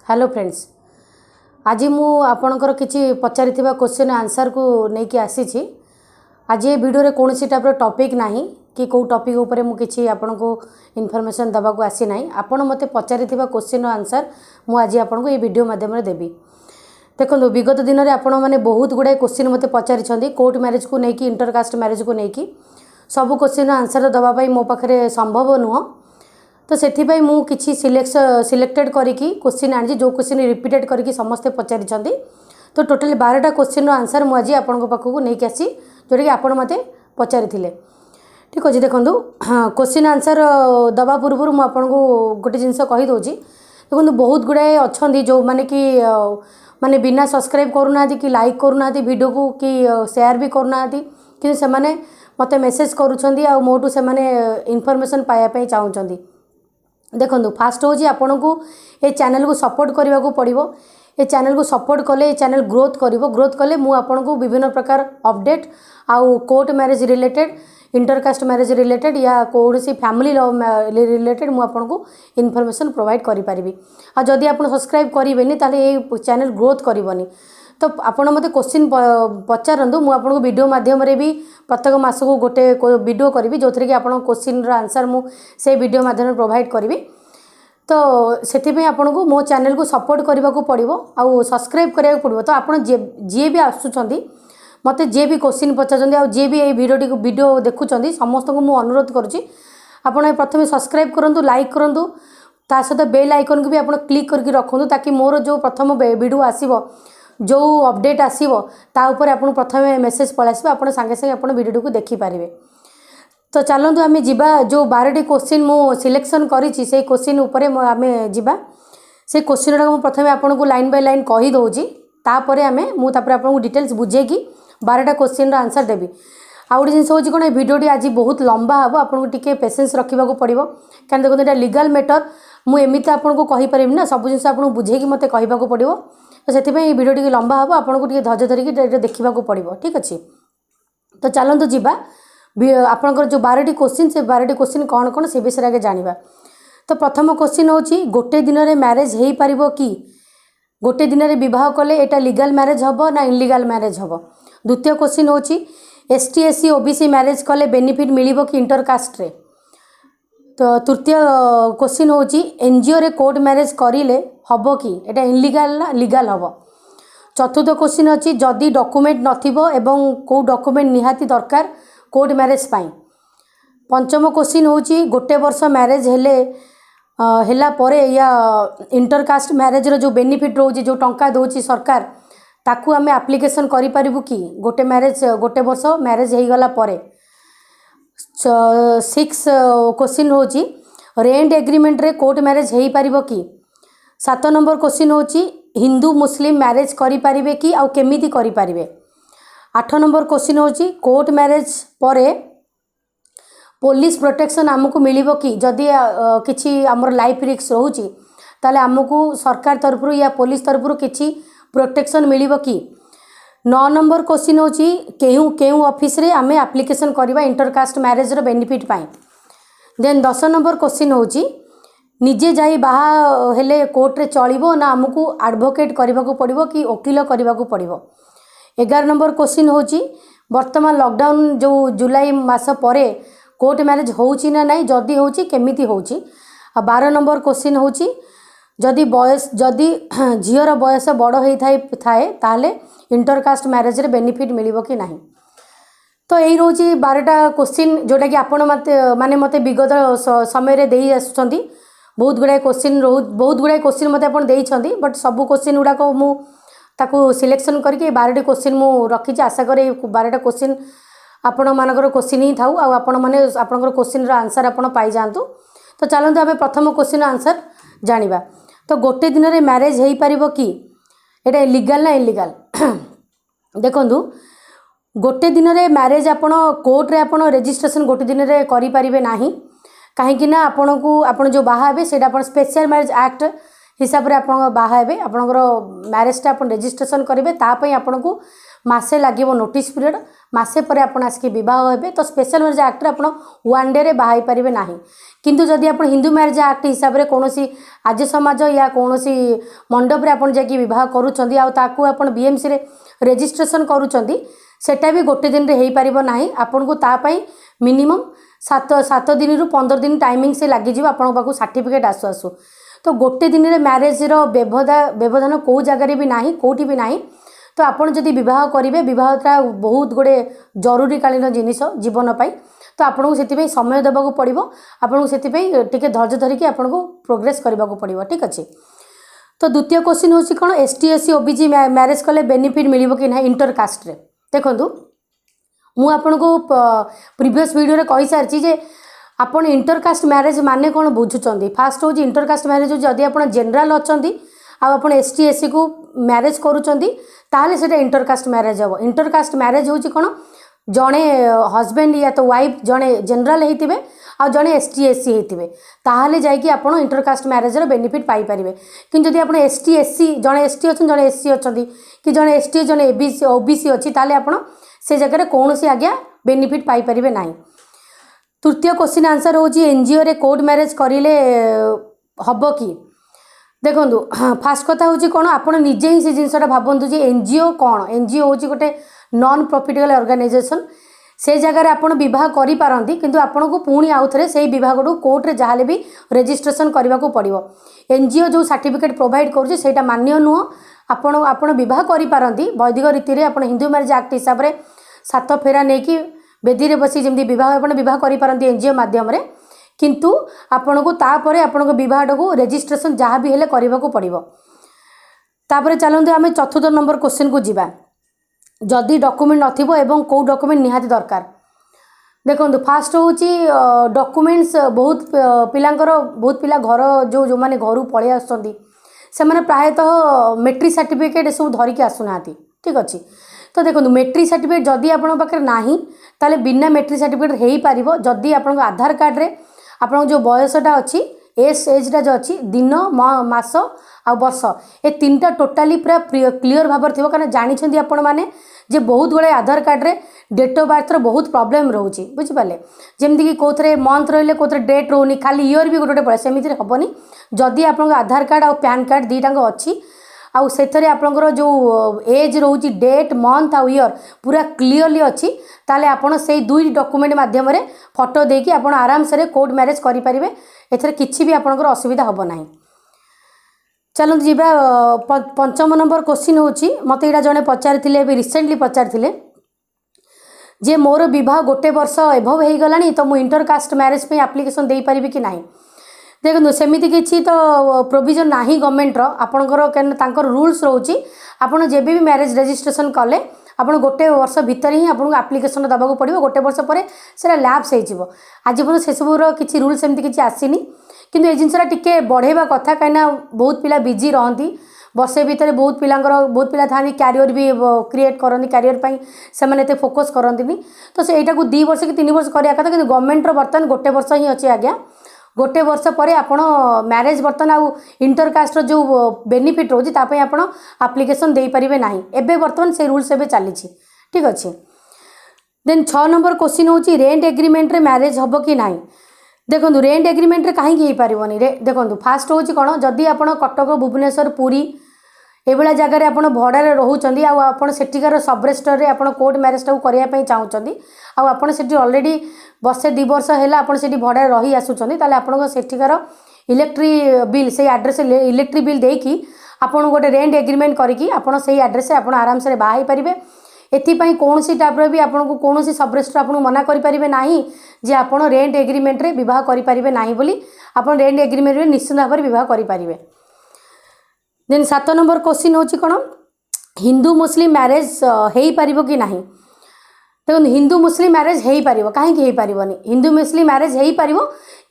Hello friends, आज मु आपणकर किसी पचारि क्वेश्चन आंसर को लेकिन आसी। आज ये वीडियो रे कौन सी टाइप टॉपिक नहीं कि कौ टॉपिक ऊपर मु किसी आपन को इनफॉरमेशन दबा को आसी नहीं। आपण मते पचारि क्वेश्चन आंसर मु आज आपन को ये वीडियो माध्यम रे देबी। देखो विगत दिन में आपण मैंने बहुत गुड़ाए क्वेश्चन मते पचारि कोर्ट मैरिज को लेकिन इंटरकास्ट मैरिज को लेकिन सब क्वेश्चन आंसर दवाई मो पाखे संभव नुह। तो से मु किसी सिलेक्टेड करिकी क्वेश्चन आनी जो क्वेश्चन रिपीटेड करिकी समस्ते पचारि। तो टोटल 12टा क्वेश्चन आंसर मु आज आपण पाखक नहीं आसी जोटा कि आपण मते पचारि। ठीक अच्छे देखो क्वेश्चन आंसर दवा पूर्व मुझे गोटे जिनस कहीदे। देखो बहुत गुड़ाए अच्छा जो मैंने कि माने बिना सब्सक्राइब करूना कि लाइक करूना वीडियो को कि शेयर भी करूना कि से मते मेसेज करुँच मोटू से इनफॉरमेशन पाइबापी चाहूँगी। देखो फास्ट हूँ आपन को ये चैनल को सपोर्ट करने को पड़ो। ये चैनल को सपोर्ट कले ये चैनल ग्रोथ कले मु आपन को विभिन्न प्रकार अपडेट आउ court marriage related intercaste marriage related या कौन सी फैमिली लव रिलेटेड मु आपन को इनफॉरमेशन प्रोवाइड करि पारिबी। आ जदि आपन सब्सक्राइब करिवेनी ताले ये चैनल ग्रोथ करिवनी। तो आपड़ मत क्वेश्चन पचारतु मुझे आपको वीडियो माध्यम भी प्रत्येक मास को गोटे वीडियो करी जो थी कि आप क्वेश्चन आंसर मुझे वीडियो माध्यम प्रोवाइड करी। तो से आपन को मो चैनल को सपोर्ट करने को पड़ो आउ सब्सक्राइब कराया पड़ो। तो आप जी भी आसुँच मत जी भी क्वेश्चन पचार आ जी भी ये वीडियो देखुं समस्त को मुझे अनुरोध करुँची आपड़ प्रथम सब्सक्राइब करूँ लाइक करूँ ता सहित बेल आइकन को भी आप क्लिक करके रखुँ ताकि मोर जो प्रथम वीडियो आसो जो अपडेट आसो तापर आप प्रथम मेसेज पलैस आप सांगे सांगे आप वीडियो को देखिपारे। तो चलतु आम जा जो 12टी क्वेश्चन मु सिलेक्शन करी से क्वेश्चन उपर आम जा से क्वेश्चन गुड़ा प्रथम आपन को लाइन बाय लाइन कहीदे तापर आम आपको डिटेल्स बुझेकी 12टा क्वेश्चन आंसर देवी। आउ गोटे जिन हूँ कौन वीडियोटी आज बहुत लंबा हम आपको टी पेसेंस रखा पड़ो क्या देखो यहाँ लीगल मैटर मुझे आपको कहीपर ना सब जिन आपको बुझेकी मत कहवा पड़ो। तो से वीडियो टी लंबा हम आपको धैर्य धरिकी देखा पड़ो। ठीक अच्छे तो चलतु जा आपंकर जो 12टी क्वेश्चन से 12टी क्वेश्चन कौन कौन से विषय आगे जाना। तो प्रथम क्वेश्चन हूँ गोटे दिन में मैरेज हो पार कि गोटे दिन में विवाह कले एटा लीगल मैरेज हम ना इनलीगल मैरेज हम। द्वितीय क्वेश्चन हूँ ST SC OBC मैरेज कले बेनिफिट मिलिबो कि इंटरकास्ट रे। तो तृतीय क्वेश्चन हूँ NGO रे कोर्ट मैरेज करिले हबो कि एटा इनलीगल ना लीगल हम। चतुर्थ क्वेश्चन अच्छी जदि डॉक्यूमेंट नथिबो एवं को डॉक्यूमेंट निहाती दरकार कोर्ट मैरेज पाई। पंचम क्वेश्चन हूँ गोटे वर्ष मैरेज हेले हेला परे या इंटरकास्ट मैरेज रो जो बेनिफिट रोची जो टंका दौची सरकार ताकू आम एप्लिकेशन करिपारिबु कि गोटे वर्ष मैरेज हो गला परे। 6 क्वेश्चन हूँ रेंट एग्रीमेंट रे कोर्ट मैरेज हो पारिबो कि। 7 नंबर क्वेश्चन हूँ हिंदू मुस्लिम मैरेज करिपारिबे कि आउ केमिति करिपारिबे। 8 नंबर क्वेश्चन हूँ कोर्ट मैरेज परे पुलिस प्रोटेक्शन आमको मिलिबो कि जदि किछि हमर लाइफ रिस्क रोची ताले आमको सरकार तरफ या पुलिस तरफ किछि प्रोटेक्शन मिलिबो कि। 9 नंबर क्वेश्चन हूँ केहू केहू ऑफिस रे आमे एप्लिकेशन करबा इंटरकास्ट मैरेज रो बेनिफिट पाई। देन 10 नंबर क्वेश्चन हूँ निजे जाई बाहा हेले कोर्ट रे चलिबो ना आमको एडवोकेट करबा को पड़िबो कि वकील करबा को पड़िबो। 11 नंबर क्वेश्चन हूँ वर्तमान लॉकडाउन जो जुलाई मास परे कोर्ट मैरेज होउची ना नहीं जदि होउची केमिति होउची। 12 नंबर क्वेश्चन हूँ जदि झीर बयस बड़ होता थाए ताले इंटरकास्ट मैरेज रे बेनिफिट मिलिबो कि नहीं। तो यही रोची 12टा क्वेश्चन जोटा कि आपण माने मते विगत समय रे देई आसुछंती बहुत गुड़ाए क्वेश्चन मते आपण देइछंती बट सब क्वेश्चन गुडा को मु ताकू सिलेक्शन करके 12टी क्वेश्चन मु रखी आशा करे 12टा क्वेश्चन आपण मानकर क्वेश्चन ही थाउ आ आपण माने आपनकर क्वेश्चन रो आंसर आपण पाई जानतु। तो चलंतु आमे प्रथम क्वेश्चन आंसर जानिबा। तो गोटे दिन में मैरेज हो पारिबो कि एटा लीगल ना इलीगल। देखंतु गोटे दिन में मैरेज आपण कोर्ट रे आपण रजिस्ट्रेशन गोटे दिन में करि पारिबे नाही कहीं ना आपण को आपण जो बाहा हेबे सेटा आपण स्पेशल मैरेज एक्ट हिसाब रे आपण बाहा हेबे आपणकर मैरेज टा आपण रजिस्ट्रेशन करेंगे तापई आपण को मासे लगे नोटिस पीरियड मासे पर आप आसिक बह हे तो स्पेशल मैरेज एक्ट आप वन डे बाहाई पारे ना किंतु जदि आप हिंदू मैरेज एक्ट हिसाब से कौन आज समाज या कौन मंडप आप बह कर बीएमसी रे रजिस्ट्रेशन करुँचा भी गोटे दिन में हो पार ना आपन को तापाई मिनिमम 7 दिन रु 15 दिन टाइमिंग से लगे आपण पाक सर्टिफिकेट आसु आसु तो गोटे दिन में मैरेज व्यवधान कौ जगार भी ना कौटी भी ना तो आपड़ जदि बह करेंगे बहटा बहुत गुड़े जरूरीकालीन जिनिस जीवन पाई तो आपको से समय देवाक पड़ो आपको से धैर्य धरिकी आपको प्रोग्रेस करने को पड़ो ठीक अच्छे। तो द्वितीय क्वेश्चन हूँ कौन एसटी एससी ओबीसी मैरेज कले बेनिफिट मिल कि ना इंटरकास्ट रे देखूँ मुझे आपन को प्रीवियस वीडियो रे कही सारी जे आपन इंटरकास्ट मैरेज माने कौन बुझुंट फास्ट हूँ इंटरकास्ट मैरेज जदि आप जेनराल अच्छा आप एसटी एससी को मैरेज करुँच से इंटरकास्ट मैरेज हम इंटरकास्ट मैरेज हूँ कौन जड़े हजबैंड या तो वाइफ जड़े जेनराल होते आ जड़े एसटी एससी होते ताहले जाइए आप इंटरकास्ट मैरेज बेनिफिट पाइपर कि जब आप एसटी एससी जड़े एसटी अच्छा जड़े एससी अच्छा कि जड़े एसटी जड़े एबीसी ओबीसी अच्छी ताले आप से जगह कौन सी आज्ञा बेनिफिट पाइपर ना। तृतीय क्वेश्चन आंसर हूँ एनजीओ रे कोर्ट मैरेज करें हम कि देखो फास्ट कथा हूँ कौन आप निजे ही से जिनसा भावतु जे एनजीओ कौन एनजीओ हूँ गोटे नॉन प्रॉफिटेबल ऑर्गेनाइजेशन से जगह आप बह करती किंतु आपन को पुणी आउ थे से विभाग कोर्ट रे जहाँ भी रजिस्ट्रेशन करने को पड़ो एनजीओ जो सर्टिफिकेट प्रोवाइड करुँचा मान्य नुह आपण बह करती वैदिक रीति रे आपण हिंदू मैरेज एक्ट हिसाब से 7 फेरा नहीं कि बेदी रे बसी जमी बह करती एनजीओ मध्यम किंतु आपण को तापर आपण बहटा को रजिस्ट्रेशन जहाँ भी हेले करने को पड़ो। तापर चलते आम चतुर्थ नंबर क्वेश्चन को जीवा जदि डॉक्यूमेंट नथिबो एवं कौ डॉक्यूमेंट निहाती दरकार देखो फास्ट हूँ डॉक्यूमेंट्स बहुत पिला घर जो मैंने घर पलि आसुँच से प्रायतः मैट्रिक सर्टिफिकेट सब धरिकी आसुना ठीक अच्छे। तो देखो मैट्रिक सर्टिफिकेट जदि आपन पाखे नाही ताले बिना मैट्रिक सर्टिफिकेट हो पार जदि आप आधार कार्ड रे आप जो बयसटा अच्छी एजटा जो अच्छी दिन मास आ वर्ष ए 3टा टोटाली पूरा क्लीयर भाव थी कारण जानते आपण मैंने जे बहुत गुड़े आधार कार्ड रे डेट ऑफ बर्थ बहुत प्रॉब्लम रोचे बुझिपारे जमती कि कौन मंथ रही कौन डेट रोनी खाली इयर भी गोटे पड़े सेमती हेनी जदि आप आधार कार्ड और पैन कार्ड दुईटाक अच्छी आउ से आपंकर जो एज रोचे डेट मंथ आउ इयर पूरा क्लीयरली अच्छी ताले आपण से दुई डॉक्यूमेंट माध्यम रे फोटो देकी आपण आराम से कोर्ट मैरेज करें एथरे किछि भी आपंकर असुविधा हम ना। चलते जीवा पंचम नंबर क्वेश्चन हूँ मत यहाँ जड़े पचारि रिसेंटली पचारि जे मोर विवाह गोटे वर्ष एभव हो गला तो मुझे इंटरकास्ट मैरेज पे एप्लिकेशन दे पारि कि ना देखो सेमती किसी तो प्रोविजन ना गवर्नमेंटर आपंकर रूल्स रोचे आपड़ जब भी मैरेज रजिस्ट्रेशन कले आप गोटे वर्ष भितर ही आपको एप्लिकेशन दबाक पड़ो गोटे वर्ष पर से लैप्स हो आज पर्यटन से सबूर किसी रूल्स एमती किसी आसीनी किंतु ये जिनसा टिके बढ़ेवा कथा कहीं बहुत पिला बिजी रहती वर्षे भितर बहुत पिला था क्यारियर भी क्रिएट करती क्यारियर से फोकस करती तो से यहाँ 2 वर्ष कि 3 वर्ष कराया कथा कि गवर्नमेंटर बर्तमान गोटे वर्ष ही अच्छे आज्ञा गोटे वर्ष पर आपण मैरेज बर्तमान आउ इंटरकास्ट जो बेनिफिट रोचे ताप आप एप्लिकेशन दे पारे ना एबे बर्तमान से रूल्स एबे चली ठीक अच्छे। देन 6 नंबर क्वेश्चन हूँ रेंट एग्रीमेंट रे मैरेज हम कि ना देखो रेंट एग्रीमेंट रे कहीं हो पारनी देखो फास्ट हूँ कौन जदि आप कटक भुवनेश्वर पुरी एभलिया जगह आप भड़ारे रोचे आठिकार सब रेजिस्टर रे आप कोर्ट मैरेज टाक करने चाहते आपड़ी अलरेडी वर्षे 2 वर्ष है आप भड़ा रही आसुँच आपठिकार इलेक्ट्रिक बिल से आड्रेस इलेक्ट्रिक बिल देकी आपन गोटे रेंट एग्रीमेंट करके आप आड्रेस आप आराम से बाहर पारे एपाई कौन सी टाइप भी आपको कौन सब रेजिस्टर आपको मना करें ना जे आप रेंट एग्रीमेंट रे विवाह करें ना बोली आप रेंट एग्रीमेंट रे निश्चित भाव में विवाह करें। देन 7 नंबर क्वेश्चन हूँ कौन हिंदू मुस्लिम मैरेज हो पार कि ना देखो हिंदू मुस्लिम मैरेज हो पार कहीं हो पारनी हिंदू मुस्लिम मैरेज हो पार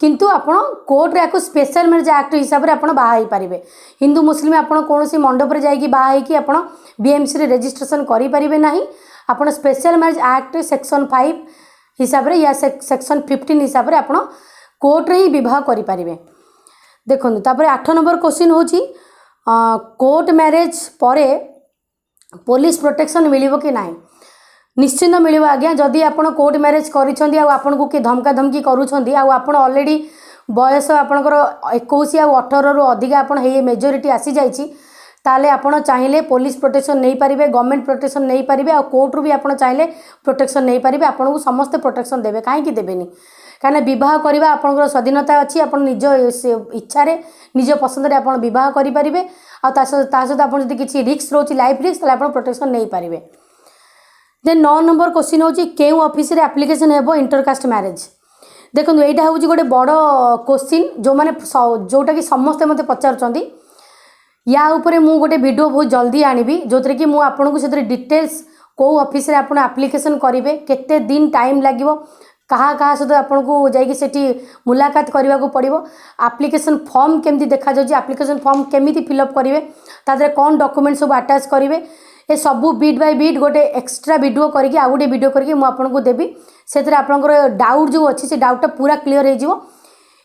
किंतु आपण कोर्ट रे स्पेशल मैरेज एक्ट हिसाब से आप बाहा पारे हिंदू मुस्लिम आप कौन मंडप रे जाइए बाहा आप बीएमसी रे रजिस्ट्रेशन करें ना आप स्पेशल मैरेज एक्ट सेक्शन 5 हिसाब से या सेक्शन 15 हिसाब से आप कोर्ट रे ही विवाह करें। देखो तापर 8 नंबर क्वेश्चन हूँ कोर्ट मैरेज पर पुलिस प्रोटेक्शन मिलिबो कि नाही निश्चिंत मिलिबो आज्ञा जदि आपण कोर्ट मैरिज करिसेंती आ आपण को कि धमका धमकी करूछंती आ आपण ऑलरेडी बयस आपणकर 21 आ 18 रु अधिक आपण हे मेजोरिटी आसी जाईची ताले आपण चाहिले पुलिस प्रोटेक्शन नहीं पारिबे गवर्नमेंट प्रोटेक्शन नहीं पारिबे आ कोर्ट रु भी आपण चाहिले प्रोटेक्शन नहीं पारिबे आपण को समस्त प्रोटेक्शन देबे काहे कि देबेनी कारण विवाह करबा आपनकर स्वाधीनता अछि आपण निज इच्छा रे निज पसंद रे आपण विवाह करि पारिबे आ ता सहित आपण जदि किछि रिस्क रोची लाइफ रिस्क ताले आपण प्रोटेक्शन नहीं पारिबे। देन 9 नंबर क्वेश्चन होची केउ ऑफिस रे एप्लिकेशन हेबो इंटरकास्ट मैरिज देखो एटा होची गोटे बड़ क्वेश्चन जो माने जोटा कि समस्त मते पचारचंदी या ऊपर मु गोटे वीडियो बहुत जल्दी आनिबी जोतरे कि मु आपन को सेतरे डिटेल्स को ऑफिस रे आपण एप्लिकेशन करिवे केते दिन टाइम लागिवो कहाँ कहाँ सहित आपन को जाइए सेठी मुलाकात करने को पड़ो एप्लिकेशन फॉर्म केमती देखा जाउची एप्लिकेशन फॉर्म केमिति फिलअप करेंगे तादरे कौन डॉक्यूमेंट सब अटैच करेंगे ए सबू बीट बाय बीट गोटे एक्स्ट्रा वीडियो करके आ गोटे वीडियो करके मु आपन को देबी सेतरे आपनकर डाउट जो अच्छी से डाउटा पूरा क्लीयर हो जिवो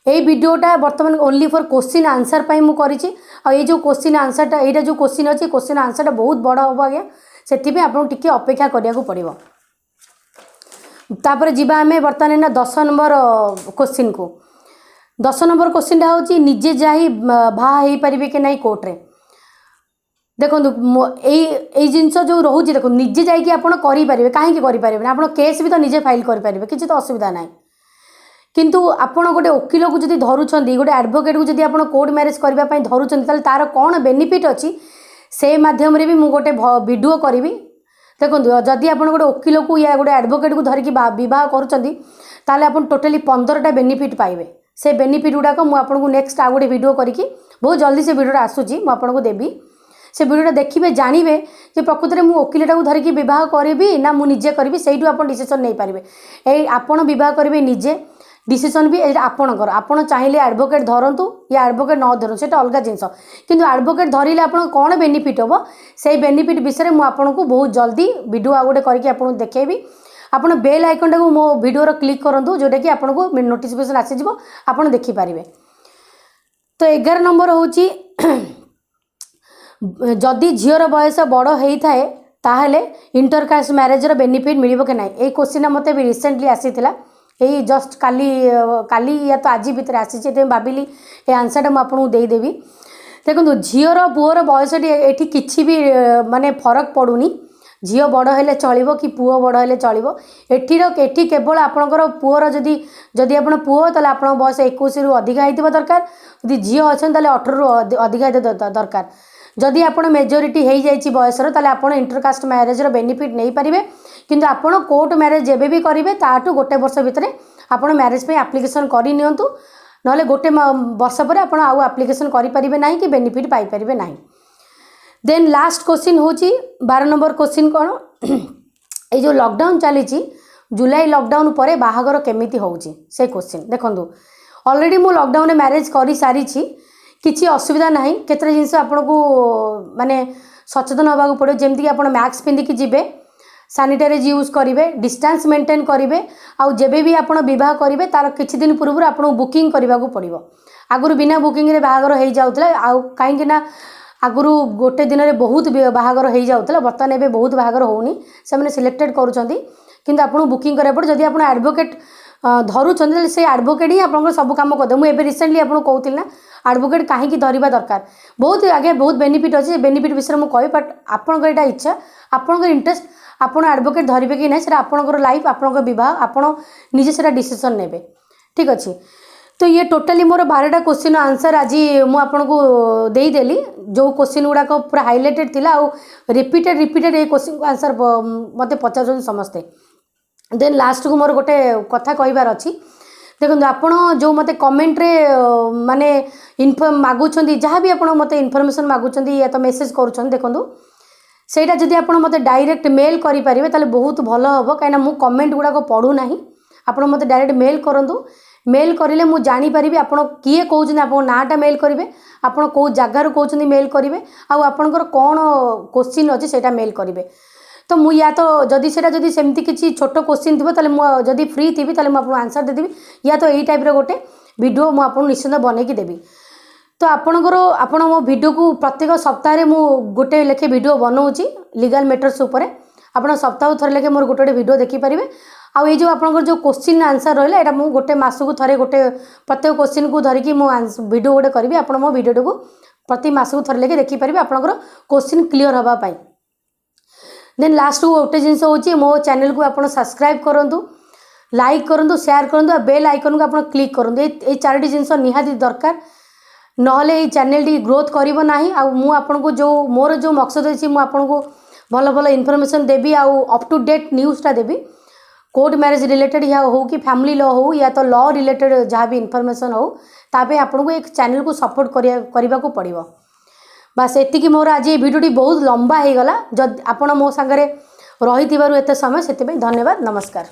ए वीडियोटा बर्तमान ओनली फॉर क्वेश्चन आंसर पाई मु करिछि आ ए जो क्वेश्चन आंसरटा एटा जो क्वेश्चन अछि क्वेश्चन आंसरटा बहुत बड़ हो आज्ञा सेति आपन टिके अपेक्षा करिया को पड़िबो। तापर जीवा आमे बर्तमान ना 10 नंबर क्वेश्चन को 10 नंबर क्वेश्चन टा होची निजे जाई भा हेई परिबे के नाही कोर्ट रे देखो एई जिंस जो रोची देखो निजे जाई कि आपण करि परिबे काहे कि करि परिबे आपण केस भी तो निजे फाइल करि परिबे किछि तो असुविधा नाही किंतु आपण गोटे वकील को जदि धरुछंदी गोटे एडवोकेट को जदि आपण कोर्ट मैरिज करबा पई धरुछंदी ताले तार कोन बेनिफिट अछि से माध्यम रे भी मु गोटे वीडियो करिवि देखो जदि आप गोटे वकील को या गोटे एडवोकेट को धरिकी बह कर टोटाली 15टा बेनिफिट पाइबे से बेनिफिट गुड़ाक मुझे नेक्स्ट आ गोटे वीडियो करके बहुत जल्दी से वीडियो आसूची मुझे देवी से वीडियो देखिए जानवे कि प्रकृत में मुझे वकीलटा को धरिकी बह करी ना मुझे करी से डिसीजन नहीं पारे ये आपड़ बह करेंगे निजे डिसीजन भी आपणकर आपड़ चाहिए एडवोकेट धरतु या एडवोकेट न धरतु से अलग जिनस किंतु एडवोकेट धरले आप कौन बेनिफिट हम से बेनिफिट विषय में आपको बहुत जल्दी वीडियो आ गोटे करके आपको देखी आप बेल आइकन टाक मो वीडियो क्लिक करूँ जोटा कि आपको नोटिफिकेशन आसीज आप देखिपारे। तो 11 नंबर हूँ जदि झीर बयस बड़ होता है ताहले इंटरकास्ट मैरेज बेनिफिट मिल कि ना ये क्वेश्चन मत भी रिसेंटली आसीला यही जस्ट काली या तो आज भितर आसी भाविली ये आंसरटा मुझे देदेवी। देखो झीर पुअर बयस ये किसी भी माने फरक पड़ूनी झी बड़ हेले चलो कि पुओ बड़ हेले चलो एठी केवल आपणकर पुअर जदि जदि आप पुओ ताले आप बयस 21 रु अधिक होइतिबा दरकार जदि झी अच्छा 18 रु अधिक होइतिबा दरकार जदि आप मेजोरिटी हो जाइए बयसर ताले आप इंटरकास्ट मैरेज बेनिफिट नहीं पारे किंतु आपण कोर्ट मैरेज जेबे भी करेंगे ताठू गोटे वर्ष भितर आप मैरेज पे एप्लिकेशन कर नियंतु नले गोटे वर्ष पर आप आउ एप्लिकेशन करें ना कि बेनिफिट पाइपर ना। देन लास्ट क्वेश्चन हूँ 12 नंबर क्वेश्चन कौन ये जो लॉकडाउन चली जुलाई लॉकडाउन पर बाहागर केमिति होउची से क्वेश्चन देखो ऑलरेडी मु लॉकडाउन में मैरेज कर सारी किसी असुविधा ना केते जिनस आपन को माने सचेतन होगा पड़ो जमती आप मास्क पिंधिकी जीवे सानिटाइज यूज करेंगे डिस्टेंस मेंटेन करेंगे आउ जेबे भी आप बह करेंगे तार किछि दिन पूर्व आपको बुकिंग करने को पड़ो आगुरी बिना बुकिंग रे बाहागर हो जाऊला आउ कहीं आगुरी गोटे दिन में बहुत बाहागर हो जाऊला बर्तमान एवं बहुत बाहागर होनी से सिलेक्टेड करूँ आपको बुकिंग कराया पड़े जदि आप एडवोकेट धरुंच से एडवोकेट ही आप सब कम करदे मुझे रिसेंटली आपको कहती ना एडवोकेट कहीं धरवा दरकार बहुत आगे बहुत बेनिफिट अच्छे बेनिफिट विषय मुझे कह बट आपंकर यहाँ इच्छा आपंकर इंटरेस्ट आप एडवोकेट धरवे कि ना आपंकर लाइफ आपंकर बह आप निजे से डिसीजन ने ठीक अच्छे। तो ये टोटाली मोर 12टा क्वेश्चन आंसर आज मुझको देदेली जो क्वेश्चन गुड़ाक पूरा हाइलाइटेड थिला आउ रिपीटेड ये क्वेश्चन आंसर मत पचार समस्ते। देन लास्ट को मोर गोटे कथा कहबार अच्छी देखो आप जो मत कमेंट रे माने इनफर्म मागुंट जहाँ भी आप मत इनफर्मेशन मागुंट या तो मेसेज करुँच देखो सेटा जदि आप मत डायरेक्ट मेल करेंगे ताले बहुत भल हम कहीं मु कमेंट गुड़ाक पढ़ूना आप मत डायरेक्ट मेल करूँ मेल करेंगे मुझे जानीपरि आप किए कहते आप नाटा मेल करेंगे आप कौ जगार कहते मेल करेंगे आपंकर कौन क्वेश्चन अच्छे से मेल करेंगे तो मु या तो जदि सेटा जदि सेमती किसी छोट क्वेश्चन थी ताले जदि फ्री थी ताले आपको आंसर देदेवी या तो यही टाइप गोटे वीडियो मुझे निश्चिंत बनईकी देवी। तो आपण मो वीडियो को प्रत्येक सप्ताह मु गोटे लेखे वीडियो बनाऊँगी लीगल मैटर्स उपरे आपण सप्ताह थरे लेखे मोर गोटे वीडियो देखिपारे आउ ये जो आपंकर जो क्वेश्चन आंसर रहा है मुझे गोटे मासक थे गोटे प्रत्येक क्वेश्चन को धरिकी मुझे वीडियो गोटे करी आप मो वीडियो को प्रति मासक थरे लेके देखिपारे आपंकर क्वेश्चन क्लीयर हाँपाई। देन लास्ट को गोटे जिनस हूँ मो चैनल को आप सब्सक्राइब करूँ लाइक करूँ शेयर करूँ बेल आइकन को आप क्लिक करूँ ये चारोटी जिनस निहाती दरकार नहले ये चैनल टी ग्रोथ करिवो नाही आ मु आपन को जो मोर जो मकसद अछि मु आपन को भल भल information Devi uh up to date news टा देबी कोर्ट मैरिज रिलेटेड या हो कि फैमिली लॉ हो या तो लॉ रिलेटेड जहाँ भी इनफॉरमेशन हो तापे आपन को एक चैनल को सपोर्ट करिया को पड़िबो। बस एतिकी मोर आज ये वीडियोटी बहुत लंबा हो गला जब आपण मो संगे रही एते समय से धन्यवाद नमस्कार।